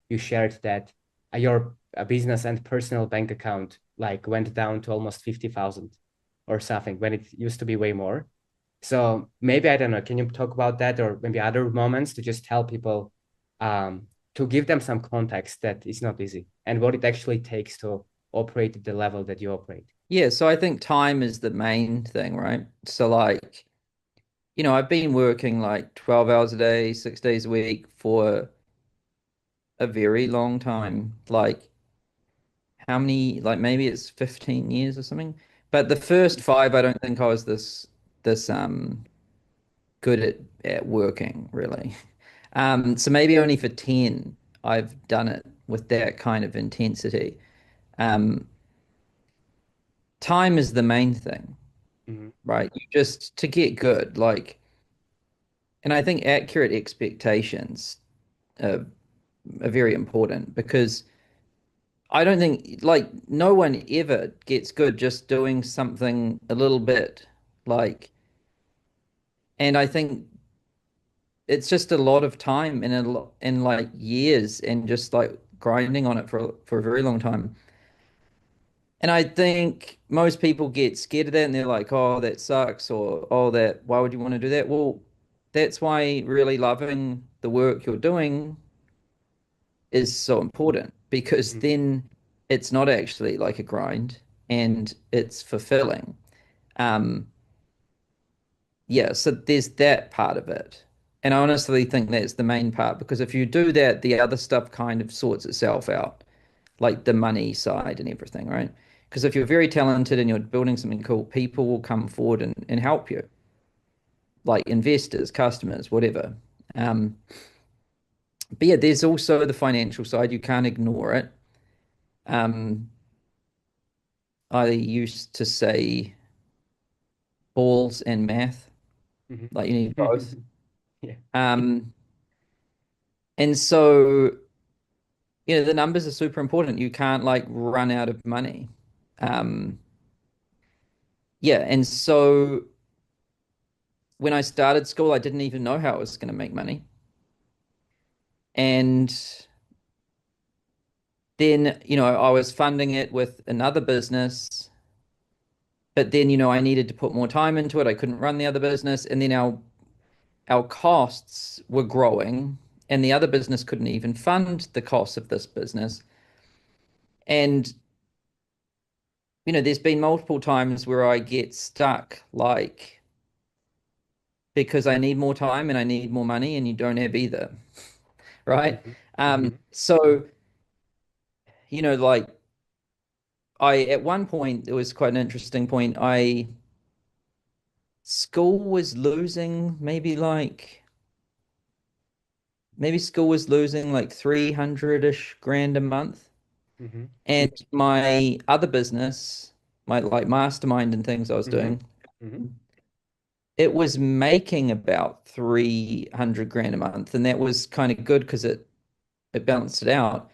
you shared that your business and personal bank account like went down to almost 50,000 or something when it used to be way more. So maybe I don't know, can you talk about that or maybe other moments to just help people to give them some context that it's not easy and what it actually takes to operate at the level that you operate? Yeah, so I think time is the main thing, right? So like, I've been working like 12 hours a day, 6 days a week for a very long time. Like how many, like maybe it's 15 years or something. But the first five, I don't think I was this good at working really. So maybe only for 10 I've done it with that kind of intensity. Um, Time is the main thing, Mhm. right? You just to get good, like, and I think accurate expectations are very important because I don't think like no one ever gets good just doing something a little bit like, and I think it's just a lot of time and a lot and like years and just like grinding on it for a very long time. And I think most people get scared of that and they're like, oh, that sucks, or oh, that, why would you want to do that? Well, that's why really loving the work you're doing is so important because Mhm. then it's not actually like a grind and it's fulfilling. Um, yeah, so there's that part of it. And I honestly think that's the main part because if you do that, the other stuff kind of sorts itself out, like the money side and everything, right? Because if you're very talented and you're building something cool, people will come forward and help you, like investors, customers, whatever. Um, but yeah, there's also the financial side. You can't ignore it. Um, I used to say balls and math, Mhm. like you need both. Yeah. Um, and so, the numbers are super important. You can't like run out of money. Um, yeah, and so when I started school, I didn't even know how I was going to make money. And then, I was funding it with another business, but then, I needed to put more time into it. I couldn't run the other business. And then our costs were growing, and the other business couldn't even fund the costs of this business. And, there's been multiple times where I get stuck, like, because I need more time and I need more money, and you don't have either, right? Mhm. Mhm. So, like, at one point, it was quite an interesting point. School was losing maybe school was losing like 300-ish grand a month. Mhm. And my other business, my like mastermind and things I was Mhm. doing, Mhm. it was making about 300 grand a month. And that was kind of good because it balanced it out.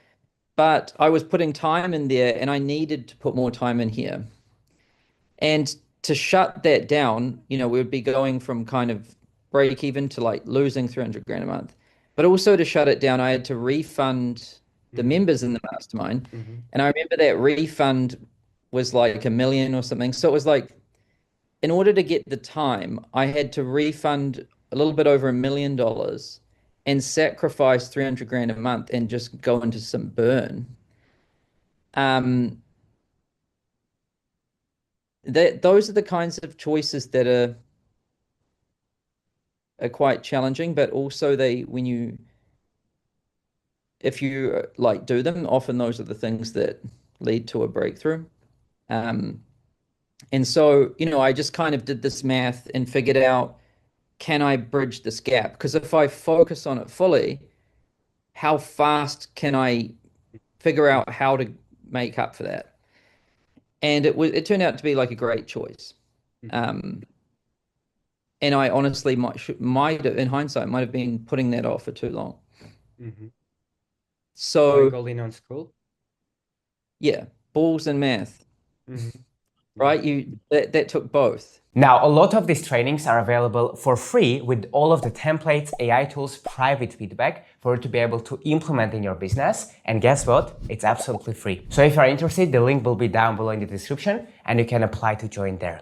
But I was putting time in there and I needed to put more time in here. And to shut that down, we would be going from kind of break even to like losing 300 grand a month. But also to shut it down, I had to refund the Mhm. members in the mastermind. Mhm. And I remember that refund was like 1 million or something. So it was like, in order to get the time, I had to refund a little bit over $1 million and sacrifice 300 grand a month and just go into some burn. Um, those are the kinds of choices that are quite challenging, but also when if you like do them, often those are the things that lead to a breakthrough. Um, and so, I just kind of did this math and figured out, can I bridge this gap? Because if I focus on it fully, how fast can I figure out how to make up for that? And it turned out to be like a great choice. Mhm. Um, and I honestly might in hindsight might have been putting that off for too long. Mhm. Going So all in on school. yeah, balls and math. Mhm. right? That took both. Now, a lot of these trainings are available for free with all of the templates, AI tools, private feedback for you to be able to implement in your business. And guess what? It's absolutely free. So if you're interested, the link will be down below in the description and you can apply to join there.